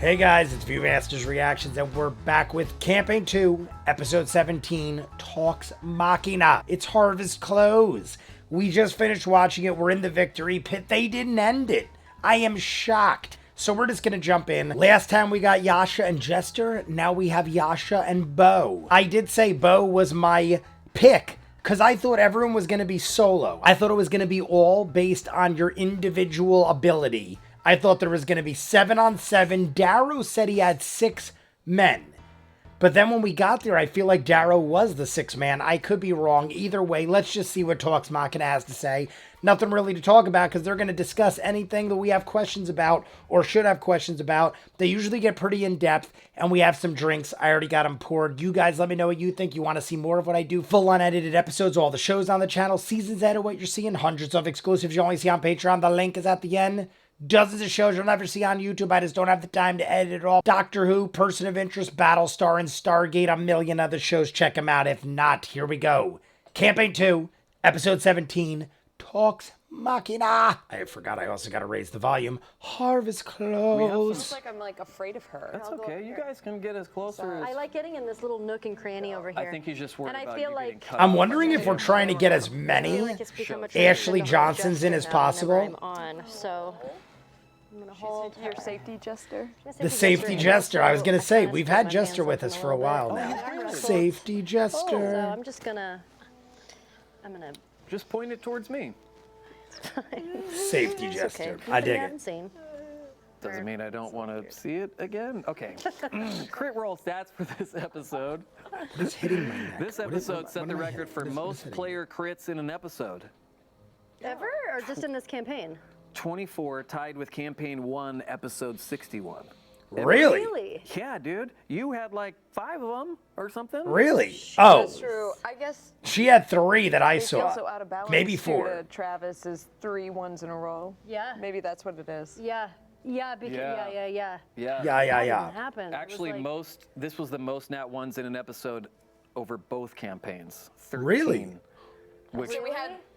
Hey guys, it's ViewMasters Reactions, and we're back with Campaign 2, Episode 17, Talks Machina. It's Harvest Close. We just finished watching it. We're in the victory pit. They didn't end it. I am shocked. So we're just going to jump in. Last time we got Yasha and Jester. Now we have Yasha and Bo. I did say Bo was my pick, because I thought everyone was going to be solo. I thought it was going to be all based on your individual ability. I thought there was going to be 7-on-7. Darrow said he had 6 men. But then when we got there, I feel like Darrow was the 6th man. I could be wrong. Either way, let's just see what Talks Machina has to say. Nothing really to talk about because they're going to discuss anything that we have questions about or should have questions about. They usually get pretty in-depth, and we have some drinks. I already got them poured. You guys let me know what you think. You want to see more of what I do. Full unedited episodes, all the shows on the channel, seasons ahead of what you're seeing, hundreds of exclusives you only see on Patreon. The link is at the end. Dozens of shows you'll never see on YouTube. I just don't have the time to edit it all. Doctor Who, Person of Interest, Battlestar, and Stargate. A million other shows. Check them out. If not, here we go. Campaign 2, Episode 17, Talks Machina. I forgot I also got to raise the volume. Harvest Close. It's like I'm afraid of her. That's okay. You guys can get as closer as... I like getting in this little nook and cranny over here. I think he's just worried and about I feel you like getting cut I'm off. wondering if we're trying to get as many Ashley Johnsons in as possible. I'm on, so I'm gonna hold Your safety jester. The safety jester. I was going to say, we've had Jester with us for a while now. Safety So Jester. I'm gonna Just point it towards me. Safety Jester. I dig it. Seen. Doesn't mean I don't want to see it again. Okay. Crit roll stats for this episode. What is hitting my neck? This episode set the record for most player crits in an episode. Ever or just in this campaign? 24, tied with Campaign 1, Episode 61. Really? Really? Yeah, dude. You had like 5 of them or something. Really? Oh, That's true. I guess she had 3 that I they feel saw. so out of balance. Maybe due 4. to Travis's 3 ones in a row. Yeah. Maybe that's what it is. Yeah. Yeah. Because, Yeah. yeah. Yeah. Yeah. What happened? Actually, this was the most nat ones in an episode over both campaigns. 13. Really?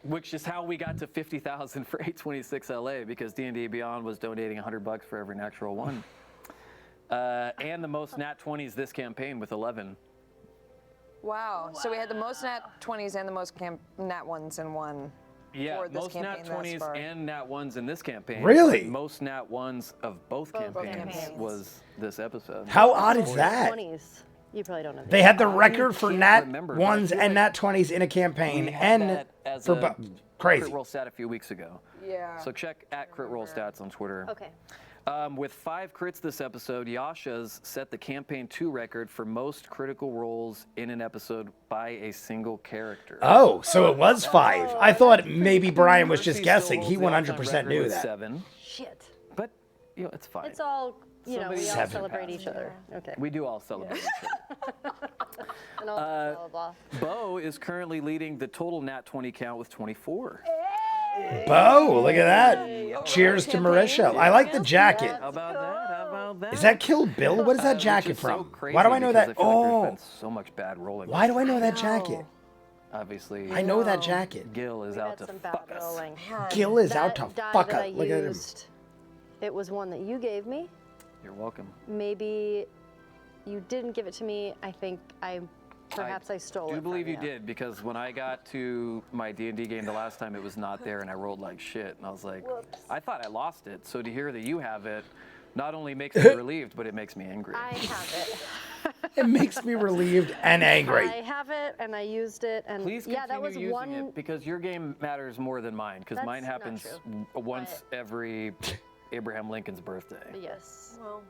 Which is how we got to 50,000 for 826 LA, because D&D Beyond was donating $100 for every natural one. And the most nat 20s this campaign with 11. Wow. So we had the most nat 20s and the most nat ones in one. Yeah, for this most nat campaign thus 20s far. and nat 1s in this campaign. Really? But most nat 1s of both campaigns was this episode. How odd is that? 20s. You probably don't know. They had the record for can't nat remember, 1s but I feel and like nat 20s in a campaign, We had and that as for a crazy. crit roll stat a few weeks ago. Yeah. So check at crit roll stats on Twitter. Okay. With 5 crits this episode, Yasha's set the Campaign 2 record for most critical rolls in an episode by a single character. Oh, so it was 5. I thought maybe Brian was just Mercy guessing. still He holds the all-time 100% record knew with that. 7, Shit. but you know, it's fine. It's all, we all Seven celebrate passed. each other. Okay. We do all celebrate each other. And all blah, blah, blah. Bo is currently leading the total nat 20 count with 24. Bo, look at that. Cheers to Marisha. I like the jacket. How about that? How about that? Is that Kill Bill? What is that Which jacket is so from? crazy Why do I know because that? I feel like there's Oh, been so much bad rolling. why do I know that jacket? Obviously, I know that jacket. Gil is We out had to some bad fuck us. rolling. Gil is out to That die fuck that us. I Look at him. used, it was one that you gave me. You're welcome. Maybe you didn't give it to me. I think perhaps I stole it. I do from believe you did, because when I got to my D&D game the last time, it was not there, and I rolled like shit. And I was like, I thought I lost it. So to hear that you have it, not only makes me relieved, but it makes me angry. I have it. It makes me relieved and angry. I have it, and I used it, and Please yeah, that continue was using one. it, because your game matters more than mine, because That's mine not happens true. once every Abraham Lincoln's birthday. Yes, Well,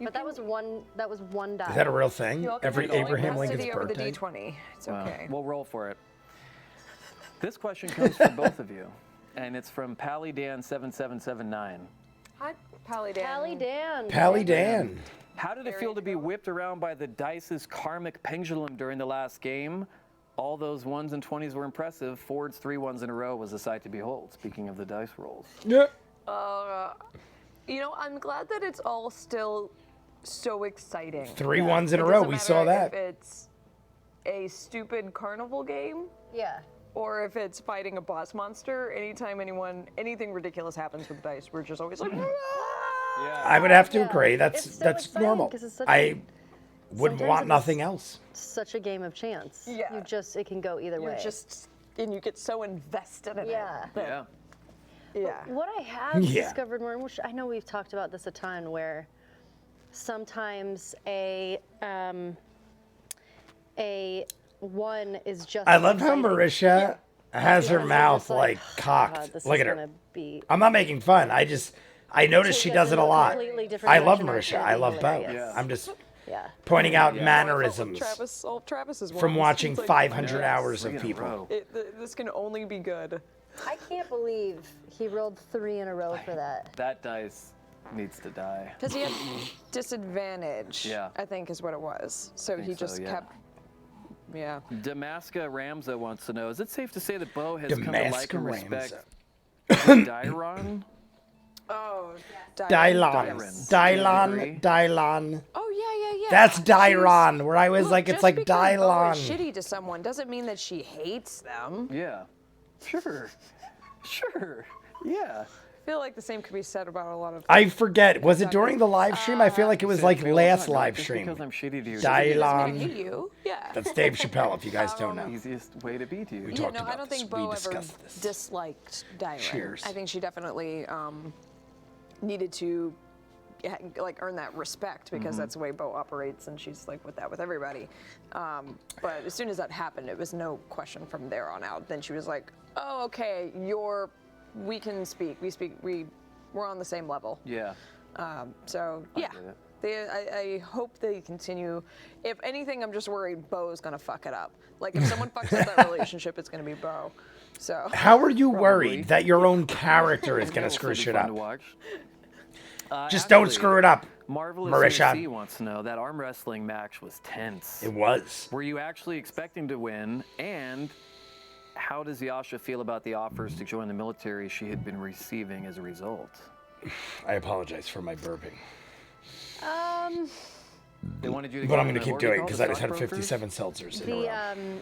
but that was one. That was one die. Is that a real thing? you all can Every have Abraham custody Lincoln's over birthday? the D20. It's okay. We'll roll for it. This question comes from both of you, and it's from PallyDan7779. Hi, Pally Dan. Pally Dan. Pally Dan. How did it feel to be whipped around by the dice's karmic pendulum during the last game? All those 1s and 20s were impressive. Ford's 3 1s in a row was a sight to behold, speaking of the dice rolls. Yeah. You know, I'm glad that it's all still so exciting. 3 1s in It a row. doesn't We saw matter that. If it's a stupid carnival game, Yeah. or if it's fighting a boss monster, anytime anything ridiculous happens with dice, we're just always like, I would have to Yeah. agree. It's so That's exciting normal. 'cause it's such I wouldn't sometimes want it's nothing else. such a game of chance. Yeah. It can go either way. And you get so invested in Yeah. it. Yeah. Yeah. What I have Yeah. discovered more, which I know we've talked about this a ton, where sometimes a one is just. I love how exciting. Marisha has her Because mouth you're like just cocked. God, this Look is at her. gonna be I'm not making fun. I noticed she Take us does it in a a lot. completely different I love direction. Marisha. It's I gonna love be Bo. hilarious. I'm just yeah. pointing out Yeah. mannerisms Travis's from ones. watching It's like, 500 Yeah, hours 3 of in a people. row. This can only be good. I can't believe he rolled 3 in a row for that. That dice needs to die. Because he had disadvantage, Yeah. I think is what it was. So he think so, just yeah. kept, yeah. Damaska Ramza wants to know, is it safe to say that Bo has come to like Damaska and respect Ramza. Dairon? Oh, Dylon. Dairon. Dylon. Oh, yeah. That's She's- Dairon, where I was Look, like, it's just like because Bo is Dylon. shitty to someone doesn't mean that she hates them. Yeah. Sure. Sure. Yeah. I feel like the same could be said about a lot of. I forget. Was it during the live stream? I feel like it was like last live Just stream. because I'm shitty to you. I Dylon. hate you. Yeah. That's Dave Chappelle, if you guys don't know. Easiest way to be to you. We Yeah, talked no, about I don't this. think We Bo ever discussed this. disliked Dairon. Cheers. I think she definitely needed to like earn that respect because that's the way Bo operates, and she's like with everybody. But as soon as that happened, it was no question from there on out. Then she was like, "Oh, okay, we can speak. We're on the same level." Yeah. So yeah. get it. I hope they continue. If anything, I'm just worried Bo is gonna fuck it up. Like if someone fucks up that relationship, it's gonna be Bo. So How are you worried that your own character is going to That'll screw still be shit fun to up? watch. Just don't Actually, screw it up. Marvelous Marisha. AC wants to know, that arm wrestling match was tense. It was. Were you actually expecting to win? And how does Yasha feel about the offers to join the military she had been receiving as a result? I apologize for my burping. They wanted you to But go I'm to going to the- keep what do you doing call because the I just had stockbrokers? 57 seltzers in a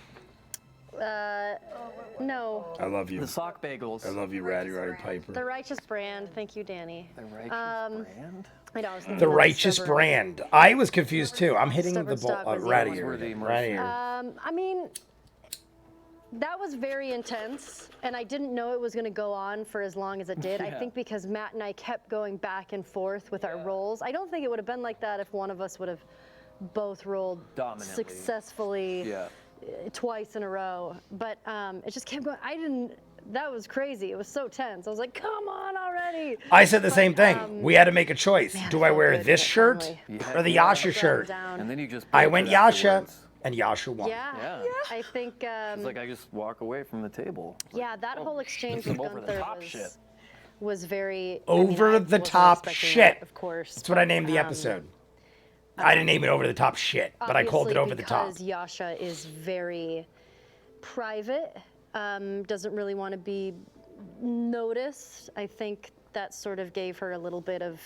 row. No. I love you. The sock bagels. I love you, Ratty Piper. The Righteous Brand. Thank you, Danny. The righteous brand? I know. I was thinking The of Righteous Stubborn. Brand. I was confused too. I'm hitting the Stubborn Stock ball. was the Ratty other ear. one. Worthy Ratty ear. I mean, that was very intense, and I didn't know it was going to go on for as long as it did. I Yeah. think because Matt and I kept going back and forth with our rolls. I don't think it would have been like that if one of us would have both rolled Dominantly. successfully Yeah. twice in a row. But it just kept going. That was crazy. It was so tense. I was like, come on already. I said the same thing. We had to make a choice. man, Do it I felt wear good this to shirt finally or the Yeah. Yasha Down, shirt? down. And then you just I broke went it Yasha, afterwards. and Yasha won. Yeah. Yeah. I think. It's like I just walk away from the table. Yeah, that whole exchange some with over the Gunther top shit. was very Over I the wasn't top expecting shit. that, of course. That's what I named the episode. I didn't name it over the top shit, but I called it over the top. Because Yasha is very private, doesn't really want to be noticed. I think that sort of gave her a little bit of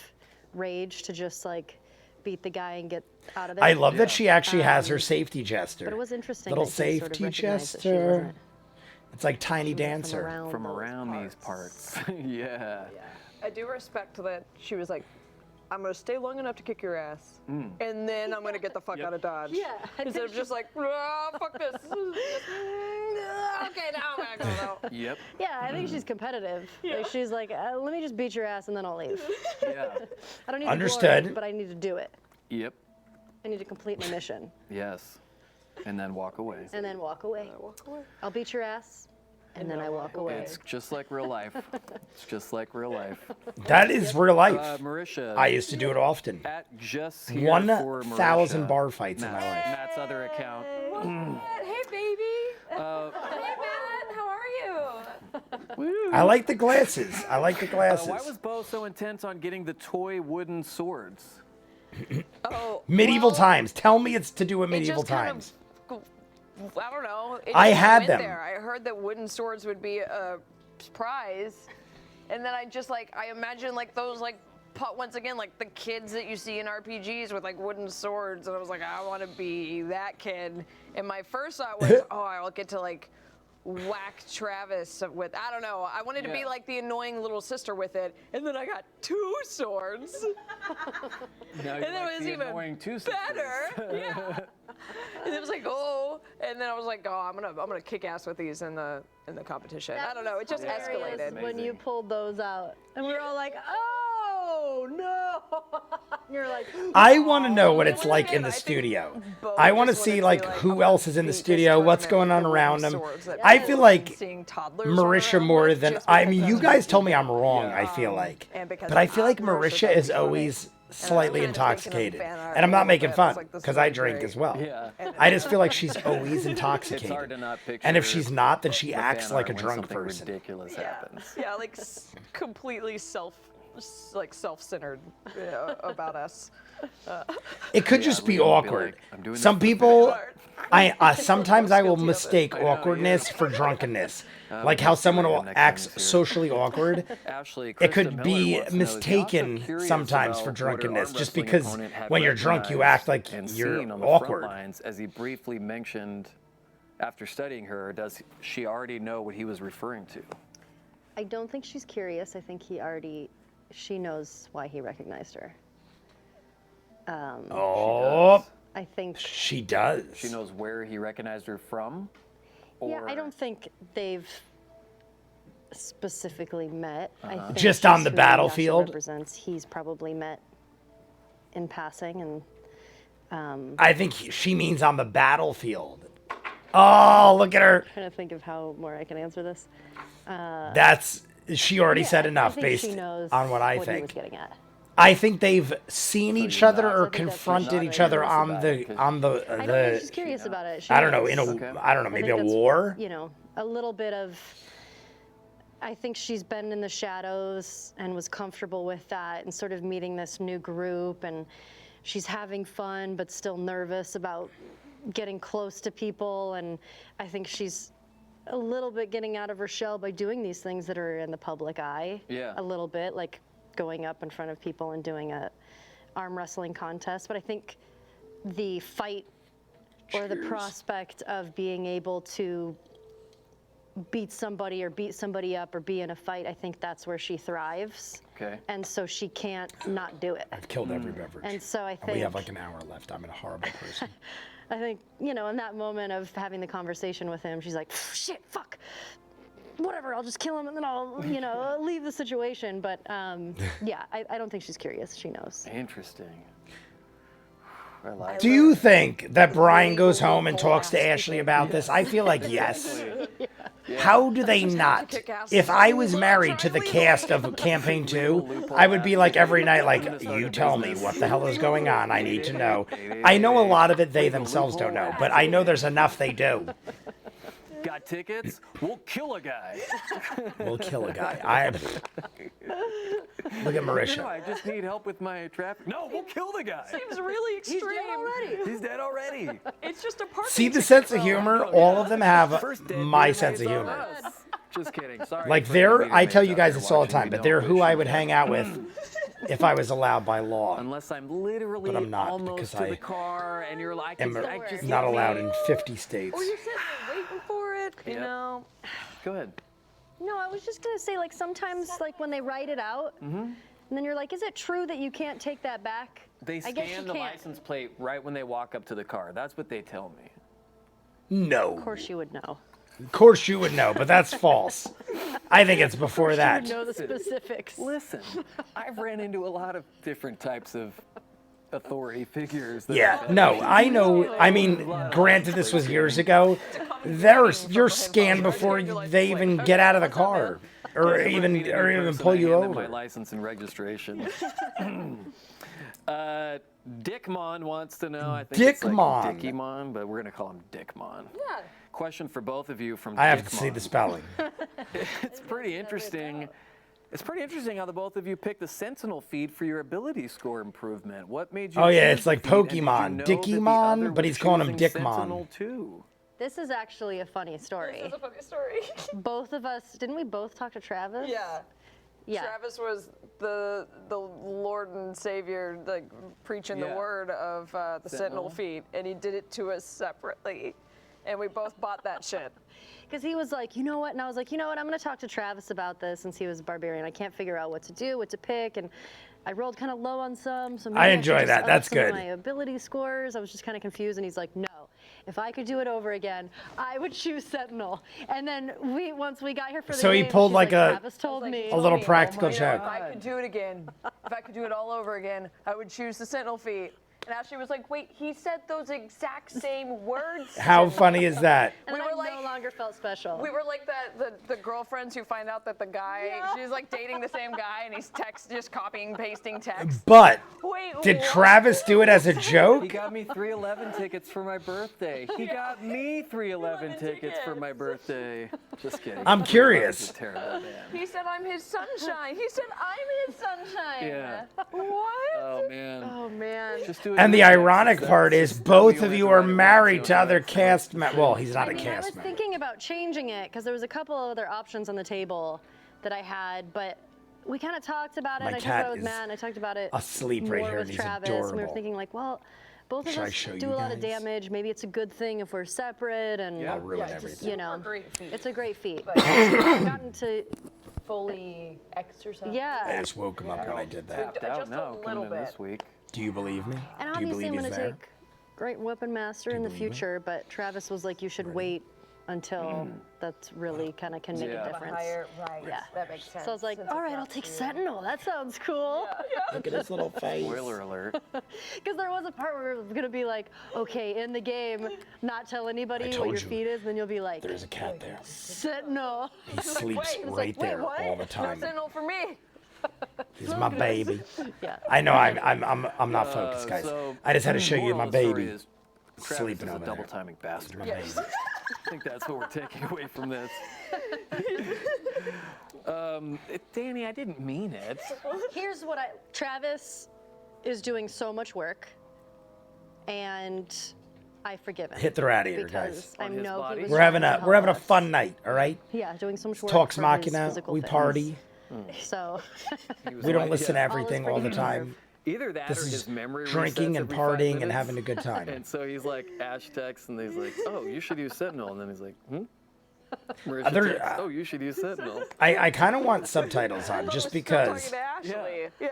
rage to just like beat the guy and get out of there. I love that she actually has her safety jester. But it was interesting. Little that he sort of safety recognized that she jester. wasn't It's like Tiny from Dancer. around From those around these parts. Yeah. I do respect that she was like, I'm gonna stay long enough to kick your ass, and then I'm gonna get the fuck out of Dodge. Yeah, I Instead think of just like, fuck this. Okay, now I'm gonna go. Yep. Yeah, I think she's competitive. Like, she's like, let me just beat your ass and then I'll leave. Yeah. I don't need Understood. glory, but I need to do it. Yep. I need to complete my mission Yes. And then walk away. and then walk away. I'll beat your ass and then I walk away. It's just like real life. It's just like real life. That is real life. Marisha. I used to do it often. At just here 1,000 for bar fights in Matt, my life. Matt's other account. Hey, baby. Hey, Matt. How are you? I like the glasses. I like the glasses. Why was Bo so intense on getting the toy wooden swords? Oh, Medieval well, times. Tell me it's to do with it medieval just kind times. I don't know. It I just had went them. There. I heard that wooden swords would be a prize, and then I imagine like those like once again like the kids that you see in RPGs with like wooden swords, and I was like, I want to be that kid. And my first thought was, oh, I'll get to like whack Travis with, I don't know, I wanted to be like the annoying little sister with it, and then I got 2 swords. Now And then like it was the even annoying two sisters. better. Yeah. And it was like, oh, and then I was like, oh, I'm gonna kick ass with these in the competition. I don't know, it just escalated. When you pulled those out, and we were all like, oh no! And you're like, I want to know what It it's was like good. in the I think studio. Bo I want to just see wanted to be who I'm else gonna is in the beat this studio, what's tournament going on with the around wooden them. swords that I people feel have like been seeing toddlers run Marisha around more with than just I because mean. that's You what guys they told me do. I'm wrong. Yeah. I feel like, And because but I feel like toddlers are Marisha so is funny. always And slightly I'm kind of thinking of intoxicated, fan art and I'm a not little making bit. fun It's like, this is because I really drink great. as well. Yeah. I just feel like she's always It's intoxicated. hard to not picture. And if she's not, then she the acts fan like a art when drunk something person. ridiculous happens. Yeah, like completely self-centered about us. It could Yeah, just be Liam would be awkward. like, "I'm doing this Some for the people, fan sometimes I will Guilty of it. mistake I know, awkwardness yeah. for drunkenness. I'm Like gonna how see someone Liam will next time act he's here. socially awkward. Ashley, It Krista could Miller be wants to know, is he also mistaken curious sometimes about for what her drunkenness, arm just wrestling because opponent had when you're drunk you recognized act like and you're seen on the awkward. front lines, as he briefly mentioned after studying her. Does she already know what he was referring to? I don't think she's curious. I think she knows why he recognized her. Oh, I think. she does. She knows where he recognized her from? Yeah, I Or- don't think they've specifically met. I think Just on the who Yasha battlefield? represents. He's probably met in passing, and I think she means on the battlefield. Oh, look at her. trying to think of how more I can answer this. She already said I enough think based she knows on what I he was think. getting at. I think they've seen each other not- or I think that's confronted not each other curious on about the it, 'cause I don't think she's the. curious about it. She I don't know, knows. Okay. I don't know, I maybe think a that's, war. You know, a little bit of. I think she's been in the shadows and was comfortable with that, and sort of meeting this new group, and she's having fun but still nervous about getting close to people, and I think she's a little bit getting out of her shell by doing these things that are in the public eye. Yeah. A little bit, like going up in front of people and doing a arm wrestling contest, but I think the fight or the prospect of being able to beat somebody or beat somebody up or be in a fight, I think that's where she thrives. Okay. And so she can't not do it. I've killed every beverage. And so I And think we have like an hour left. I'm a horrible person. I think, you know, in that moment of having the conversation with him, she's like, shit, fuck, whatever, I'll just kill him and then I'll, you know, leave the situation. But yeah, I don't think she's curious. She knows. Interesting. I like Do you think that Brian goes home and talks to Ashley about this? I feel like yes. How do they not? If I was married to the cast of Campaign 2, I would be like every night, like, you tell me what the hell is going on. I need to know. I know a lot of it they themselves don't know, but I know there's enough they do. Got tickets? We'll kill a guy. We'll kill a guy. Look at No, Marisha. I just need help with my traffic. No, we'll kill the guy. Seems really extreme. He's dead already. It's just a parking See the ticket, sense of though. humor? All of them have First dead my man sense of is on humor. us. Just kidding. Sorry. Like for they're, anybody I who tell may you be guys out there this all the watching, time, we but don't they're wish who I you would death. hang out with if I was allowed by law. Unless I'm literally But I'm not, almost because to I the car and you're like, am I just not hit allowed me. in 50 states. Or you're sitting there waiting for it, you Yep. know. Go ahead. No, I was just gonna say, like, sometimes, like, when they write it out, and then you're like, is it true that you can't take that back? They I guess you scan the can't. license plate right when they walk up to the car. That's what they tell me. No. Of course you would know. Of course you would know, but that's false. I think it's before You that. would know the specifics. Listen, I've ran into a lot of different types of authority figures. that Yeah, have- no, I know. I mean, granted, this was years ago. You're scanned before they even get out of the car, or Guess it would be the new even person pull I you hand them My over. license and registration. Dickmon wants to know. I think it's like Dickmon. Dickymon, but we're gonna call him Dickmon. Yeah. Question for both of you from I have to see Dickmon. the spelling. It's pretty interesting. It's pretty interesting how the both of you picked the Sentinel feed for your ability score improvement. What made you? Oh, yeah, choose it's the like feed, and did you Pokemon. know that the Dickymon, other but was he's calling him choosing Dickmon. Sentinel too? This is actually a funny story. This is a funny story. Both of us, didn't we both talk to Travis? Yeah. Yeah. Travis was the Lord and Savior, like preaching Yeah. the word of the Sentinel Sentinel. feat, and he did it to us separately. and we both bought that shit. Because he was like, you know what? And I was like, you know what? I'm going to talk to Travis about this since he was a barbarian. I can't figure out what to do, what to pick. And I rolled kind of low on some. So maybe I should enjoy just that. up That's some of good. my ability scores. I was just kind of confused. And he's like, no. If I could do it over again, I would choose Sentinel. And then once we got here for the So he game, pulled she's like a- Travis told me. A little Me, practical you know, joke. If I could do it again, if I could do it all over again, I would choose the Sentinel feat. And Ashley was like, wait, he said those exact same words. How funny is that? And We then were I no like- longer felt special. We were like the girlfriends who find out that the guy, she's like dating the same guy and he's just copying and pasting text. But Wait, did what? Travis do it as a He joke? got me 311 tickets for my birthday. He got me 311 tickets for my birthday. Just kidding. I'm This curious. is terrible, man. He said I'm his sunshine. He said I'm his sunshine. Yeah. What? Oh man. oh, man. Just do it And the again. ironic That's- part is that's both the of only you way are to married watch to it. other cast members. Well, he's not I a mean, I cast was member. thinking about changing it because there was a couple of other options on the table that I had, but we kind of talked about it. My I talked cat about it with is Matt, and I talked about it asleep more right here, with and he's Travis. And we were adorable. thinking like, well, both of Should I us show do you a lot of guys? damage. Maybe it's a good thing if we're separate, and Yeah. I'll ruin it's a everything. you know, great feat. it's a great feat. I've gotten to, Fully exercise. I yeah. just woke him up when I did that. Tapped out Just a now, coming little in bit. this week. Do you believe me? And Do you obviously, believe I'm he's going to there? take Great Weapon Master in the believe it? future, but Travis was like, you should wait until that's really kind of can make Yeah. a difference. Right. Yeah. That makes sense. So I was like, Since all it's right, not I'll take for you. Sentinel. That sounds cool. Look at his little face. Spoiler alert. Because there was a part where it was gonna be like, okay, in the game, not tell anybody told what your you. feed is, then you'll be like, There's a cat there. Sentinel. He sleeps Wait, right there what? all the No time. Sentinel for me. He's my baby. Yeah. I know I'm not focused, guys. So, I just had to show you moral my of the story baby. is Travis Sleeping is a over there. double timing bastard. My Yes. baby. I think that's what we're taking away from this. Danny, I didn't mean it. Here's what Travis is doing so much work, and I forgive him. Hit the radiator, because guys. I On his know body? he was We're having trying to a help us. fun night, all right? Yeah, doing so much work. Talks for his Machina. physical We things. party. So He was We don't like, listen to yeah. everything All all is the pretty time. Either that This or is his memory drinking resets and every 5 partying and minutes. having a good time. And so he's like, Ash texts, and he's like, oh, you should use Sentinel. And then he's like, Marisha There- texts, oh, you should use Sentinel. I kind of want subtitles on just because. Talking to Ashley. Yeah.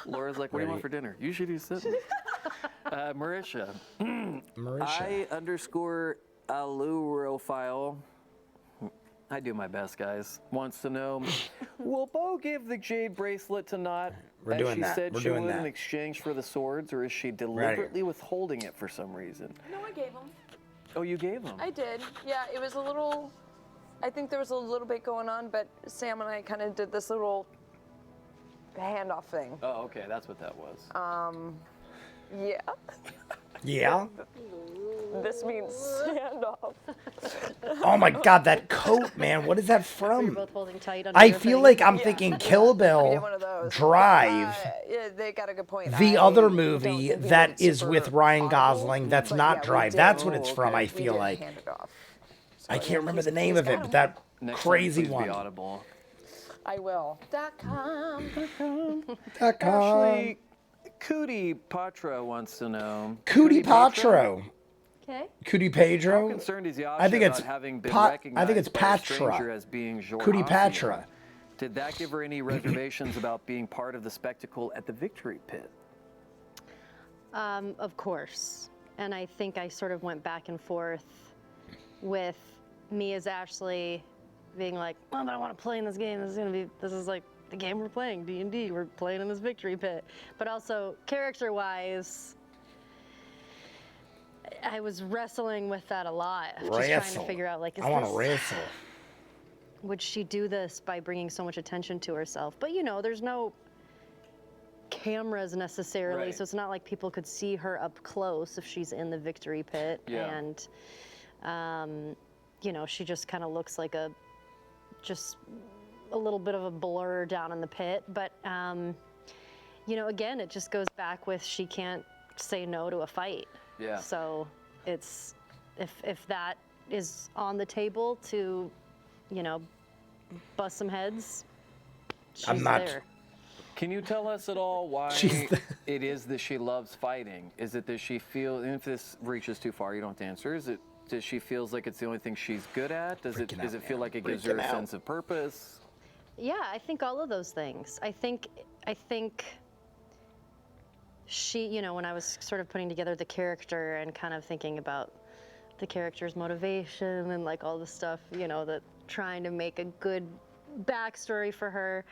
Laura's like, what do you want for dinner? You should use Sentinel. Marisha, Marisha. I_Alurophile. I do my best, guys. Wants to know, will Bo give the jade bracelet to Not We're as doing she that. said We're she doing would that. in exchange for the swords, or is she deliberately withholding it for some reason? No, I gave him. Oh, you gave them. I did. Yeah, it was a little. I think there was a little bit going on, but Sam and I kind of did this little handoff thing. Oh, okay, that's what that was. Yeah. Yeah. This means handoff. Oh my God, that coat, man. What is that we're from? both holding tight. Under I your feel thing. like I'm thinking Kill We did Bill, one of those. Drive, Yeah, they got a good point. the I other don't movie think we that went is super with Ryan audible, Gosling. That's but not yeah, we Drive. did- That's what it's Oh, from. okay. I we feel did like hand it off. I So, can't remember the he's name of got it, him. but that Next crazy time, please be one. audible. I will. .com. Actually, Cootie Patra wants to know. Cootie Patra? Patro. Okay. Cootie How Pedro. concerned is Yasha I think about it's having been I recognized think it's by a Patra. stranger as being Jor Cootie Asian? Patra. Did that give her any reservations about being part of the spectacle at the victory pit? Of course. And I think I sort of went back and forth with me as Ashley being like, well, but I want to play in this game. This is like the game we're playing, D&D. We're playing in this victory pit. But also, character-wise, I was wrestling with that a lot. Just trying to Wrestle. figure out, like, I want to wrestle. would she do this by bringing so much attention to herself? But, you know, there's no cameras necessarily, Right. so it's not like people could see her up close if she's in the victory pit. Yeah. And, you know, she just kind of looks like just a little bit of a blur down in the pit. But, you know, again, it just goes back with she can't say no to a fight. Yeah. So it's, if that is on the table to, you know, bust some heads, she's I'm not- there. Can you tell us at all why She's it is that she loves fighting? Is it that she feels, and if this reaches too far, you don't have to answer, is it Does she feels like it's the only thing she's good at? Does Freaking it out, feel man. like it gives her Freaking a out. sense of purpose? Yeah, I think all of those things. I think she, you know, when I was sort of putting together the character and kind of thinking about the character's motivation and like all the stuff, you know, that trying to make a good backstory for her.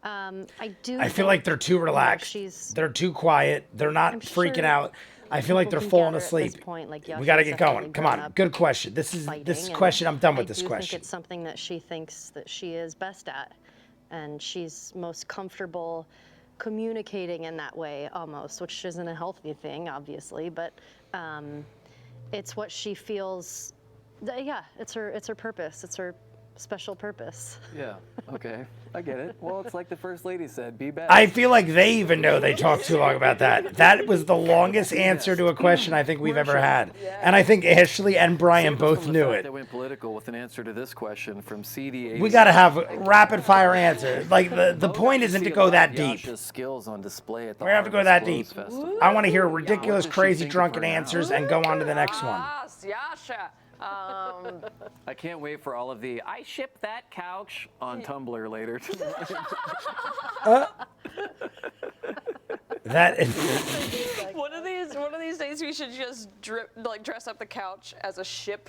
I feel like they're too relaxed. They're too quiet. They're not freaking sure out. I feel like they're people can falling gather at asleep. this point, like, We got to Yasha's get going. definitely Come grown on. up Good question. This fighting, and question. I'm done with this I do question. think it's something that she thinks that she is best at, and she's most comfortable communicating in that way almost, which isn't a healthy thing, obviously, but it's what she feels. Yeah, it's her purpose. It's her special purpose. Yeah. Okay. I get it. Well, it's like the first lady said, be best. I feel like they even know they talked too long about that. That was the longest answer to a question I think we've ever had. And I think Ashley and Brian Save us both from the knew fact it. That went political with an answer to this question from CD. We got to have rapid fire answers. Like the point isn't to go that deep. Yasha's skills on display at the We have to go that deep. Harvest Clothes Festival. I want to hear ridiculous, What does she crazy, think of drunken her now? answers and go on to the next one. Yes, Yasha. I can't wait for all of the I ship that couch on Tumblr later tonight. That is, One of these days we should just dress up the couch as a ship.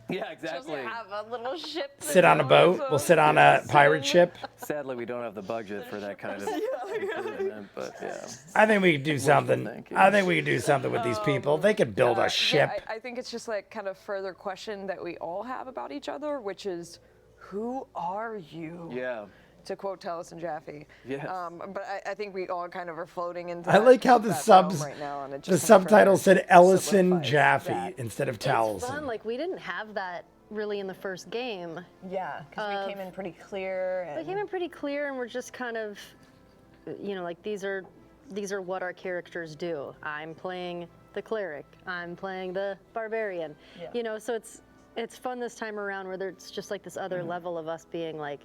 Yeah, Just exactly. have a little ship. sit on a boat. We'll sit on a pirate ship. Sadly, we don't have the budget for that kind of improvement, but yeah. I think we could do something. thinking. I think we could do something with these people. They could build a ship. Yeah, I think it's just like kind of further question that we all have about each other, which is, who are you? Yeah. To quote Tallis and Jaffe. Yes. But I think we all kind of are floating into I like how the that realm subs, right now, and it the just kind of subtitle further said Ellison solidifies Jaffe that. instead of It's fun. Towelson. Like, we didn't have that really in the first game. Yeah, because we came in pretty clear. They came in pretty clear, and we're just kind of, you know, like these are what our characters do. I'm playing the cleric. I'm playing the barbarian. Yeah. You know, so it's fun this time around where there's just like this other level of us being like,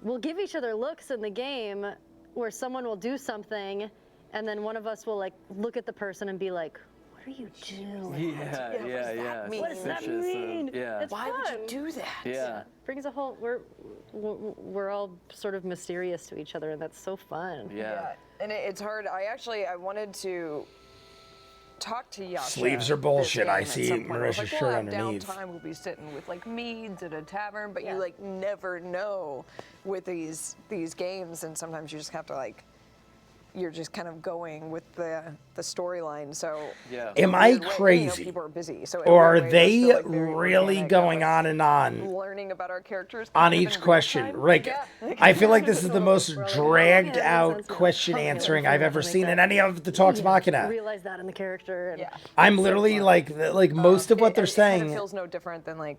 we'll give each other looks in the game where someone will do something, and then one of us will like look at the person and be like, what are you doing? Yeah. What does that Suspicious of- mean? Yeah. It's Why fun. would you do that? Yeah. Brings a whole, we're all sort of mysterious to each other, and that's so fun. Yeah. And it's hard. I wanted to talk to Yasha. Sleeves are this bullshit. game I at see some point. I was Marisha's like, shirt we'll have underneath. Downtime. We'll be sitting with like meads at a tavern, but Yeah. you like never know with these games, and sometimes you just have to like. You're just kind of going with the storyline, so. Yeah. Am in a I weird way, crazy? people are busy, so in a Or are weird way, they they're still, like, very really organic going of us on and on learning about our characters on kind of each in real question? time? Like, Yeah. I feel like this is the most We're all like, dragged yeah, that makes out sense now. question Okay, answering let's I've see if I ever can seen make in that. any of the Talks Machina. Realize that in the character. And Yeah. I'm literally like most of what they're It kind of saying. feels no different than like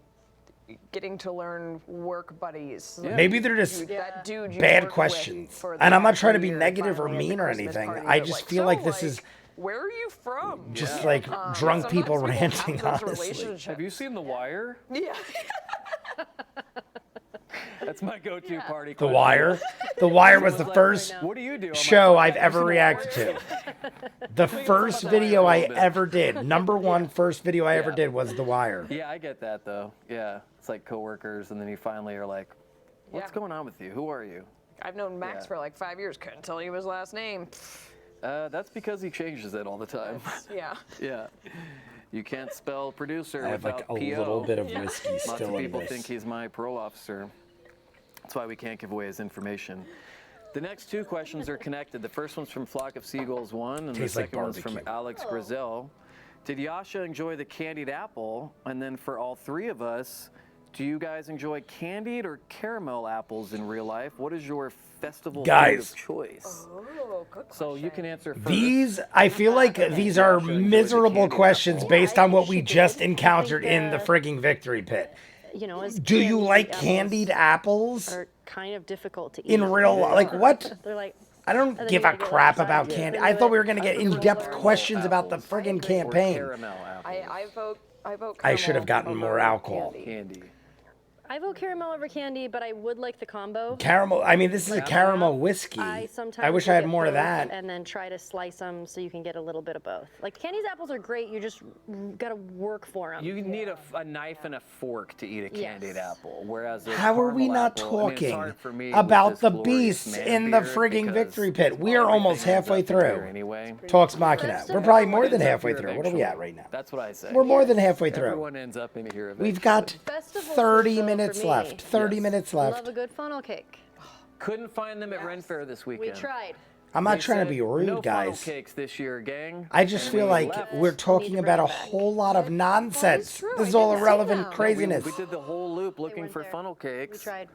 getting to learn work buddies. Yeah. Maybe they're just Dude, that dude you bad work with questions. for the And I'm not past trying to be year negative or finally at the mean or Christmas anything. party, I they're just like, feel "So, like this is where are you from? just like drunk Sometimes people have ranting, those honestly. relationships. Have you seen The Wire? Yeah. That's my go-to party The question. Wire. The Wire was the Like, first What do you do? I'm like, show "Fuck, I've have you ever seen The reacted Wire?" to. The first video I ever did, number one first video I ever Yeah. did was The Wire. Yeah, I get that though. Yeah, it's like coworkers, and then you finally are like, "What's Yeah. going on with you? Who are you?" I've known Max Yeah. for like 5 years. Couldn't tell you his last name. That's because he changes it all the time. Yeah. Yeah, you can't spell producer I have like without a PO. little bit of whiskey Lots still of in people this. think he's my parole officer. That's why we can't give away his information. The next two questions are connected. The first one's from Flock of Seagulls 1, and Tastes the like second one's from barbecue. Alex Grizel. Did Yasha enjoy the candied apple? And then for all three of us, do you guys enjoy candied or caramel apples in real life? What is your festival food Guys. of choice? Oh, good So you can answer first. These, I feel like these are miserable questions based on what we just encountered in the frigging victory pit. You know, as Do you candied like apples candied apples Are kind of difficult to eat. in real life? Like what? They're like, I don't then give you a get, like, crap side about dish, candy. and I then thought we were like going to get apples in-depth or- questions about the apples. friggin' Or campaign. caramel apples. I vote. I should have caramel gotten more over alcohol. candy. Candy. I vote caramel over candy, but I would like the combo. Caramel. I mean, this is a caramel whiskey. I sometimes I wish will I had get more of both that. and then try to slice them so you can get a little bit of both. Like candies, apples are great. You just gotta work for them. You need a knife and a fork to eat a candied apple, whereas a How are we caramel not apple, I mean, it's talking hard for me about with the this glorious beasts man in the beard frigging because victory pit? We are everything almost ends halfway up in here through. anyway. Talks Machina. Rest We're of probably everyone more than ends up halfway here through. What are we eventually. at right now? That's what I say. We're more than halfway through. Everyone ends up in here We've eventually. got Festivals 30 though, for minutes me. left. 30 minutes Love left. a good funnel cake. Couldn't find them at Ren Fair this We weekend. tried. I'm not They trying to said, be rude, no funnel guys. cakes this year, gang. I just And feel we like left. we're talking to about a bring it back. whole lot of nonsense. true. This is I all didn't see irrelevant that. craziness. We did the whole loop looking weren't for there. funnel cakes. We tried.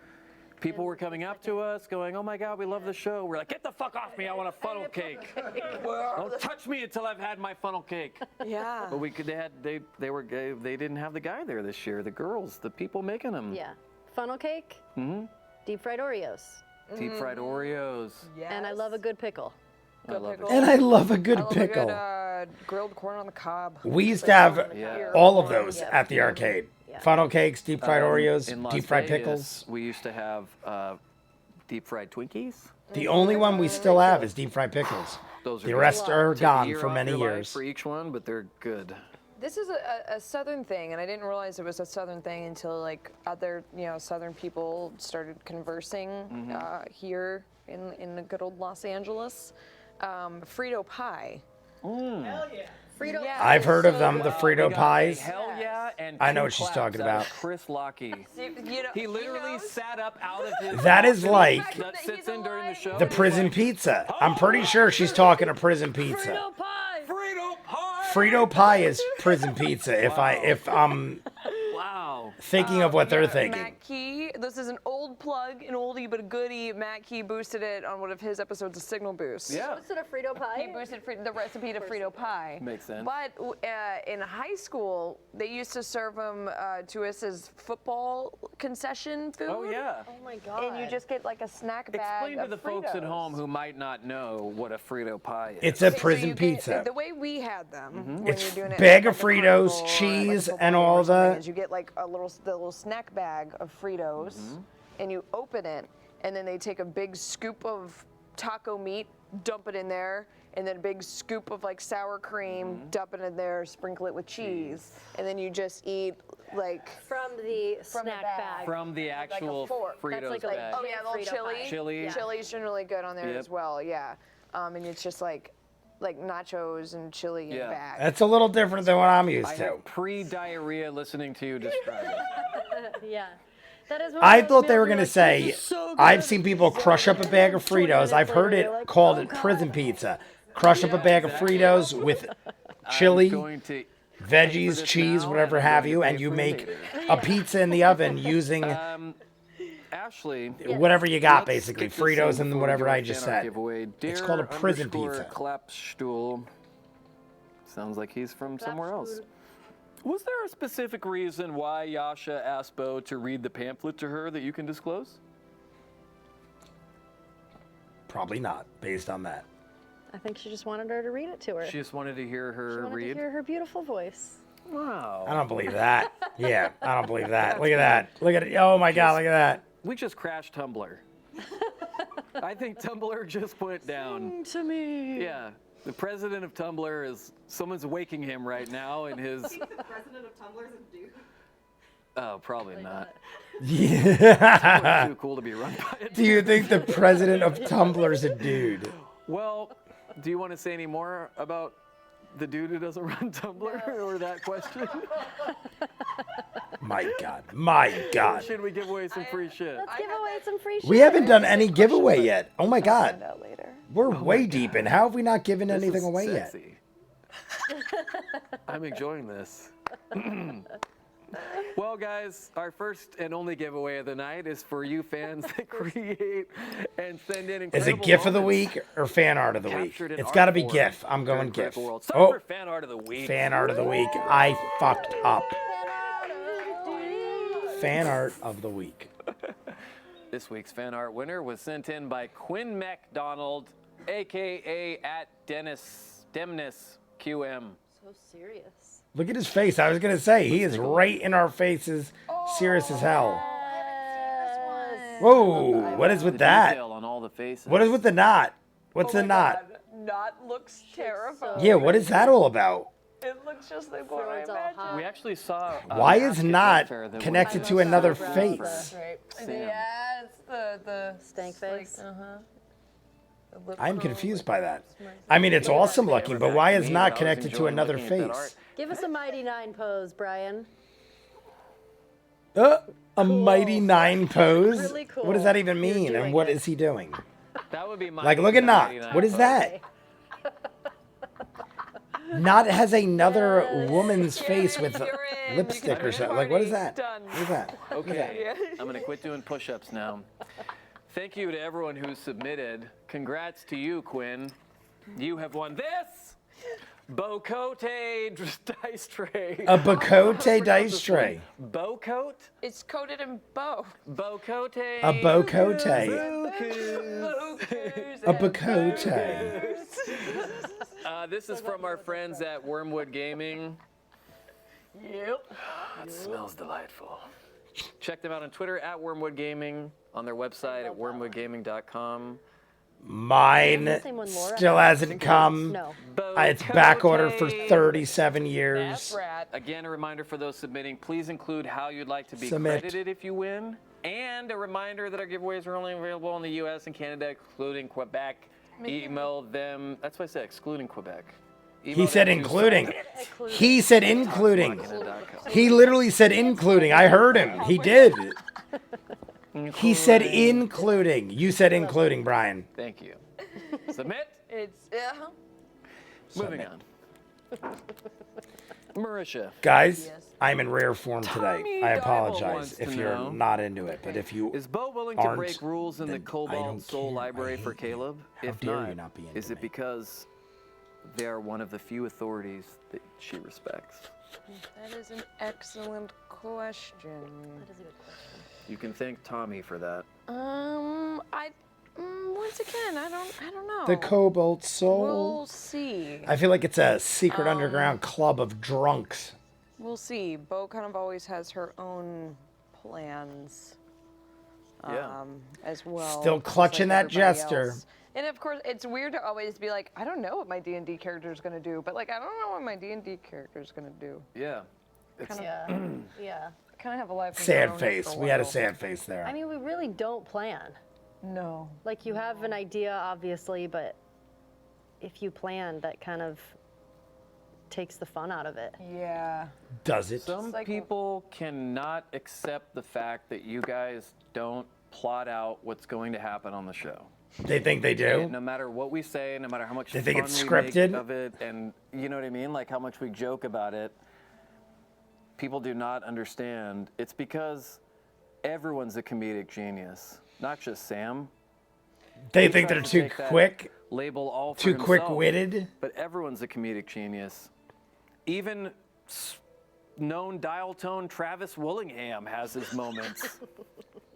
People were coming up to us going, "Oh my God, we love the show." We're like, "Get the fuck off me! I want a funnel cake. Don't touch me until I've had my funnel cake." Yeah. But we could. They didn't have the guy there this year. The girls, the people making them. Yeah. Funnel cake. Deep fried Oreos. Deep fried Oreos. And I love a good pickle. I love it. And I love a good I love pickle. a good grilled corn on the cob. We used to have Yeah. all of those at the arcade. Yeah. Funnel cakes, deep fried Oreos, In Las deep fried Vegas, pickles. We used to have deep fried Twinkies. The only one we still have is deep fried pickles. Those are The good. rest are Take a gone year for off many your life years. for each one, but they're good. This is a southern thing, and I didn't realize it was a southern thing until like other southern people started conversing here in the good old Los Angeles. Frito pie. Frito. Yeah. I've heard of So them, the good. Frito pies. Hell yeah, and I know two what she's claps talking out of about. Chris Lockey. You know, He literally knows. sat up out of his. That is like that sits in during the show. the prison pizza. I'm pretty sure she's talking to prison pizza. Frito pie. Frito pie. Frito pie is prison pizza. If I'm Wow. thinking of what they're thinking. Matt Key, this is an old plug, an oldie but a goodie. Matt Key boosted it on one of his episodes of Signal Boost. Yeah. What's it, a Frito pie? He boosted the recipe to Frito pie. Makes sense. But in high school, they used to serve them to us as football concession food. Oh yeah. Oh my god. And you just get like a snack bag Explain to of the folks at Fritos. home who might not know what a Frito pie is. It's a Okay, so prison you get- pizza. The way we had them, when It's you're doing it bag like of at the Fritos, carnival or at, cheese, like, a and football all game or something, the- is you get like the little snack bag of Fritos, and you open it, and then they take a big scoop of taco meat, dump it in there, and then a big scoop of like sour cream, dump it in there, sprinkle it with cheese, and then you just eat like. from the the snack bag. bag. From the actual fork. Fritos That's like a- bag. Oh yeah, a little Frito chili. pie. Chili. Yeah. Chili's generally good on there Yep. as well. Yeah, and it's just like nachos and chili in Yeah. a bag. That's a little different than what I'm used I to. had pre-diarrhea listening to you describe it. Yeah. That is one I of those thought they meals were you're gonna like, say, "This is so I've good." seen people crush up a bag of 20 Fritos. minutes I've heard later, it you're like, called "Oh, God." prison pizza. Crush up a bag of Fritos with I'm chili, going to veggies, this cheese, now, whatever and I'm have going you, to and pay you for it make later. a pizza in the oven using Ashley. whatever you got, let's basically. get this in Fritos and before we whatever do our I just fan art said. giveaway. It's called a prison Dear pizza. Clapstool. Sounds like he's from somewhere else. Was there a specific reason why Yasha asked Bo to read the pamphlet to her that you can disclose? Probably not, based on that. I think she just wanted her to read it to her. She just wanted to hear She her wanted read. to hear her beautiful voice. Wow. I don't believe that. Yeah, I don't believe that. Look at that. Look at it. Oh my God, look at that. We just crashed Tumblr. I think Tumblr just went down. To me. Yeah. The president of Tumblr is, someone's waking him right now in his, The president of Tumblr is a dude. oh, probably not. Yeah. Too cool to be run by it. Do you think the president of Tumblr's a dude? Well, do you want to say any more about the dude who doesn't run Tumblr or that question? My God. My Or God. should we give away some free shit? Let's give away some free shit. We haven't done any giveaway yet. Oh my God. Find out later. We're way deep in. How have we not given This anything is away yet? sexy. I'm enjoying this. Well, guys, our first and only giveaway of the night is for you fans that create and send in incredible Is it GIF of the moments week or fan art of the week? captured in It's art got to be form GIF. I'm during going GIF. Critical World. It's time Oh, for fan art of the week. fan art of the week. I fucked up. Fan art of the week. This week's fan art winner was sent in by Quinn MacDonald, aka at Dennis Demnis QM. So serious. Look at his face. I was going to say, he is right in our faces, serious as hell. Whoa, what is with The that? detail on all the faces. What is with the knot? What's Oh the my knot? God, knot looks terrifying. Yeah, what is that all about? It looks just like what I It's all imagined. hot. We actually saw. a Why mask is at knot Red Fair that connected was to another eyebrows, face? Right. Sam. Yeah, it's the Stank face. I'm confused by that. I mean, it's awesome looking, but why is knot connected to another face? Give us a Mighty Nine pose, Brian. A Mighty Nine pose? Really cool. What does that even You're mean? doing And what it. is he doing? That would be my. Like, look at Knot. 99 What is pose. that? Knot has another woman's face with You're in. lipstick You or can something. Like, what is party. that? Done. What is that? What is that? Okay, I'm gonna quit doing push-ups now. Thank you to everyone who submitted. Congrats to you, Quinn. You have won this Bocote dice tray. A Bocote dice tray. Bocote? It's coated in bow. Bocote. A Bocote. Bookers A and Bocote. This is from our friends at Wormwood Gaming. Yep. That smells delightful. Check them out on Twitter at Wormwood Gaming, on their website at wormwoodgaming.com. Mine Same one, Laura? still hasn't come. No. It's back ordered for 37 That's years. rat. Again, a reminder for those submitting, please include how you'd like to be Submit. credited if you win. And a reminder that our giveaways are only available in the US and Canada, excluding Quebec. Email them. That's what I said, excluding Quebec. He said including. He said including. Machina.com. He literally said including. I heard him. He did. He said including. You said including, Brian. Thank you. Submit. It's Moving on. Marisha. Guys, Yes. I'm in rare form today. Tommy I Diamond apologize wants if to you're know, not into it, but if you Is Bo willing to aren't, break rules in the then I Cobalt don't Soul care. I Library for hate you. Caleb? How If dare not, you not be into is it me? because they are one of the few authorities that she respects? That is an excellent question. That is a good question. You can thank Tommy for that. Once again, I don't know. the Cobalt Soul. We'll see. I feel like it's a secret underground club of drunks. We'll see. Bo kind of always has her own plans. Yeah. As well. Still just clutching that everybody jester. else. And of course, it's weird to always be like, I don't know what my D&D character is going to do, but like, I don't know what my D&D character is going to do. Yeah. It's, Yeah. Yeah. I kind of have a life. of my Sad own face. after We had a while. sad face there. I mean, we really don't plan. No. Like, you have an idea, obviously, but if you plan, that kind of takes the fun out of it. Yeah. Does it? some like- people cannot accept the fact that you guys don't plot out what's going to happen on the show. They think they do? No matter what we say, no matter how much They think fun it's we make scripted? of it, and you know what I mean, like how much we joke about it, people do not understand. It's because everyone's a comedic genius, not just Sam. They He think tries they're to too take that quick, label all for too himself, quick-witted. but everyone's a comedic genius. Even known dial tone Travis Willingham has his moments.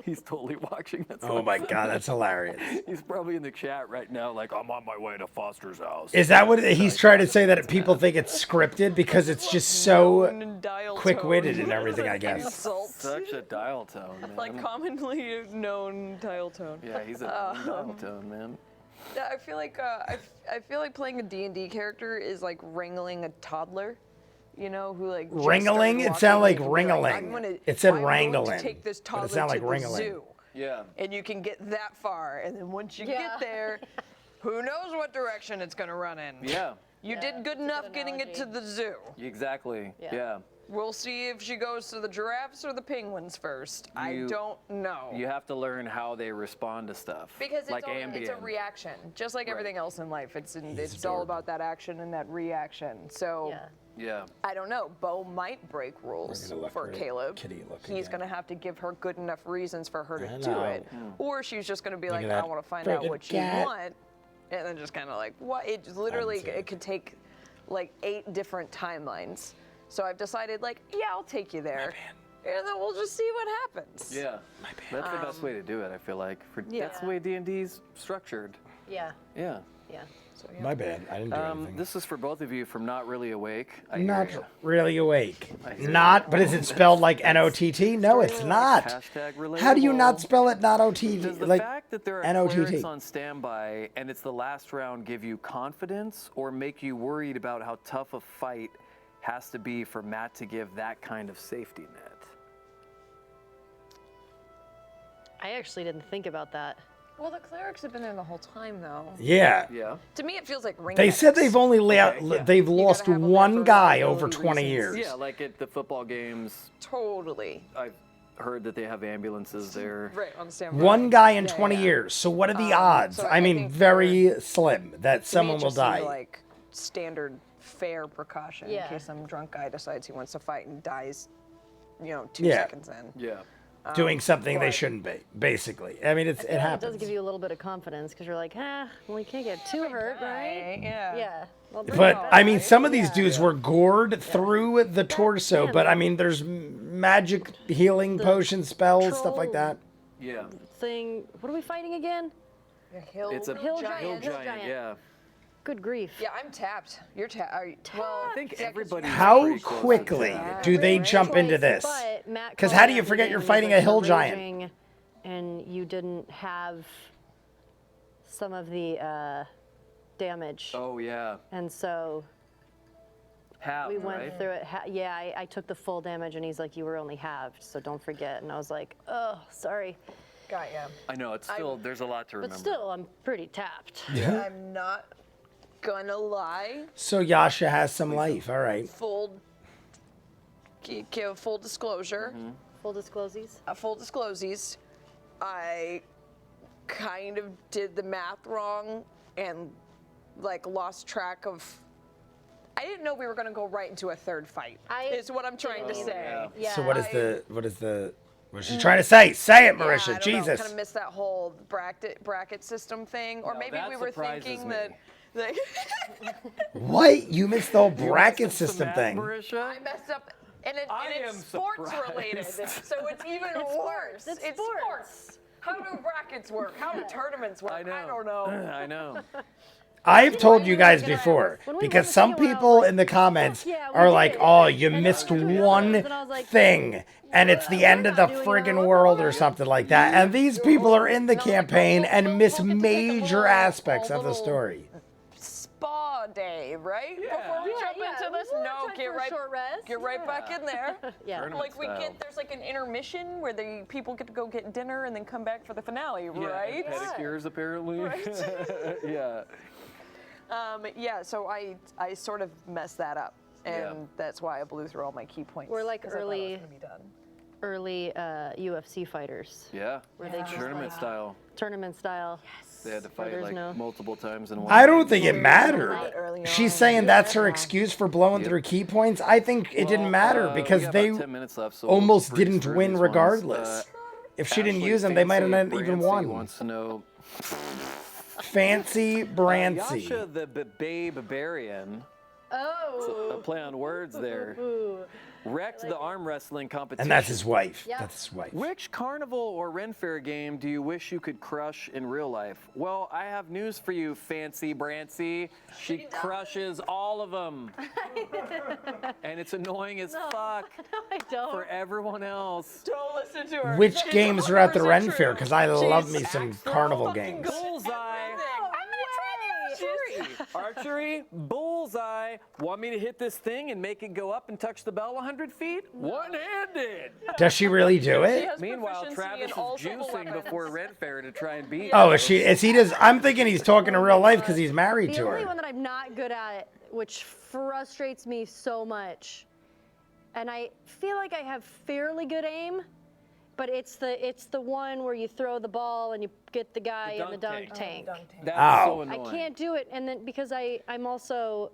He's totally watching that. Oh my God, that's hilarious. He's probably in the chat right now, like, I'm on my way to Foster's house. Is that what he's trying to say, that people think it's scripted because it's just so quick-witted and everything, I guess? Insult. Such a dial tone, man. Like commonly known dial tone. Yeah, he's a dial tone, man. Yeah, I feel like I feel like playing a D&D character is like wrangling a toddler, you know, who like just Wrangling? started It sounded like walking and be wrangling. I'm gonna- It said I'm going to wrangling, take this but it toddler sounded like to the wrangling. zoo, Yeah. and you can get that far, and then once you Yeah. get there, who knows what direction it's gonna run in? Yeah, You Yeah, did good that's a good enough getting it to analogy. the zoo. exactly. Yeah. Yeah. We'll see if she goes to the giraffes or the penguins first. I You- don't know. You have to learn how they respond to stuff. Because it's, like it's a Ambien. reaction, just like Right. everything else in life. It's all about that action and that reaction. So Yeah. Yeah. I don't know. Bo might break rules gonna let for her Caleb. kitty look He's again. gonna have to give her good enough reasons for her to I do know. it, or she's just gonna be like, at I that want to find out friggin' what you cat. want, and then just kind of like, what? It literally too. it could take like 8 different timelines. So I've decided, like, yeah, I'll take you there, and then we'll just see what happens. Yeah. That's the best way to do it, I feel like. Yeah. That's the way D&D's structured. Yeah. Yeah. Yeah. So, yeah. My bad. I didn't do anything. This is for both of you from Not Really Awake. I Not hear ya. really awake. hear Not, but is it spelled like NOTT? No, it's not. Hashtag relatable. How do you not spell it not OTT? Does the Like fact that there are NOTT. clerics on standby and it's the last round give you confidence or make you worried about how tough a fight has to be for Matt to give that kind of safety net? I actually didn't think about that. Well, the clerics have been there the whole time, though. Yeah. Yeah. To me, it feels like ring. They said they've only yeah. they've lost gotta have them one for guy reliability over 20 reasons. years. Yeah, like at the football games, Totally. I've heard that they have ambulances there. Right, on standby. One guy in Yeah, 20 yeah. years. So what are the odds? so I I mean, think very slim that To me, someone it will just seemed die. like standard, fair precaution Yeah. in case some drunk guy decides he wants to fight and dies, 2 Yeah. seconds in. Yeah. Doing something they but- shouldn't be, basically. I mean, it It happens. does give you a little bit of confidence because you're like, well, you can't get too hurt, right? Yeah. Yeah. Well, bring But it on. I mean, some of these dudes were gored through the torso. yeah, But I like- mean, there's magic healing potion spells, stuff like troll- that. Yeah. Thing. What are we fighting again? It's a Hill hill giant, hill giant, giant. yeah. Good grief. Yeah, I'm tapped. You're tapped. Well, I think everybody. How quickly do they jump into this? But Matt 'Cause called how do you out forget the you're game, fighting he's a hill "You're giant?" raging, and you didn't have some of the damage, Oh yeah. and so Half, we went right? through it. Yeah, I took the full damage, and he's like, "You were only halved, so don't forget." And I was like, "Oh, sorry," got ya. I know it's still there's a lot to remember. but still, I'm pretty tapped. I'm not gonna lie. So Yasha has some life. All right. Full disclosure. Full disclosies. Full disclosies. I kind of did the math wrong and lost track of. I didn't know we were gonna go right into a third fight. Is what I'm trying to didn't say. either. Yeah. So what is she trying to say? Say it, Yeah, Marisha. I don't know, Jesus. kind of missed that whole bracket system thing, or No, maybe that we were surprises thinking me. that. What? You missed the whole You bracket missed some system math, thing. Marisha? I messed up, and I am it's sports surprised. related, so it's even worse. It's It's sports. sports. How do brackets work? How do tournaments work? I know. I don't know. I know. I've told you guys When we before won because the some single round, people like, in the comments yeah, we are did like, it. "Oh, you And missed then we did one it, and I was like, thing, and it's the end of the doing friggin' it. world or something like that." And these people are in the No, campaign we'll and miss get to take a major little- aspects a of the little story. Spa day, right? Yeah. Before we jump into this, We'll no, time get for a right, short rest. get right back in there. Yeah. Tournament Like style. there's like an intermission where the people get to go get dinner and then come back for the finale, Yeah, right? and pedicures apparently. Yeah. Yeah, so I sort of messed that up, and Yeah. that's why I blew through all my key points. We're like 'cause I thought it was early- gonna be done. Early UFC fighters, Yeah. where they just Tournament like, style. tournament style. They had to Where fight there's like no- multiple times in one. I don't think it mattered. Right. Early She's on. saying that's her excuse for blowing Yep. through key points. I think it didn't matter We because got they about 10 minutes left, so almost we'll breeze didn't through win these ones. regardless. If she didn't Ashley use them, they might have Fancy not even Brancy won. Wants to know. Fancy Yasha Brancy. the Babe Barbarian. Oh. A play on words there. Wrecked the arm wrestling competition. And that's his wife. Yeah. That's his wife. Which carnival or Ren Fair game do you wish you could crush in real life? Well, I have news for you, Fancy Brancy. She crushes all of them. And it's annoying as fuck No, I don't. for everyone else. Don't listen to her. Which It's games are at the 100% Ren true. Fair? Because I love me She's some extra carnival fucking games. good at Bullseye. everything. I'm gonna try the archery. Archery, bullseye. Want me to hit this thing and make it go up and touch the bell 100 feet? One-handed. Does she really do She it? has Meanwhile, proficiency Travis in is all double juicing weapons. before Ren Fair to try and beat. Oh, her. is she? Is he? Does? I'm thinking he's talking in real life because he's married The to only her. one that I'm not good at, which frustrates me so much, and I feel like I have fairly good aim, but it's the one where you throw the ball and you get the guy in the dunk tank. That's Ow. so I annoying. can't do it, and then because I'm also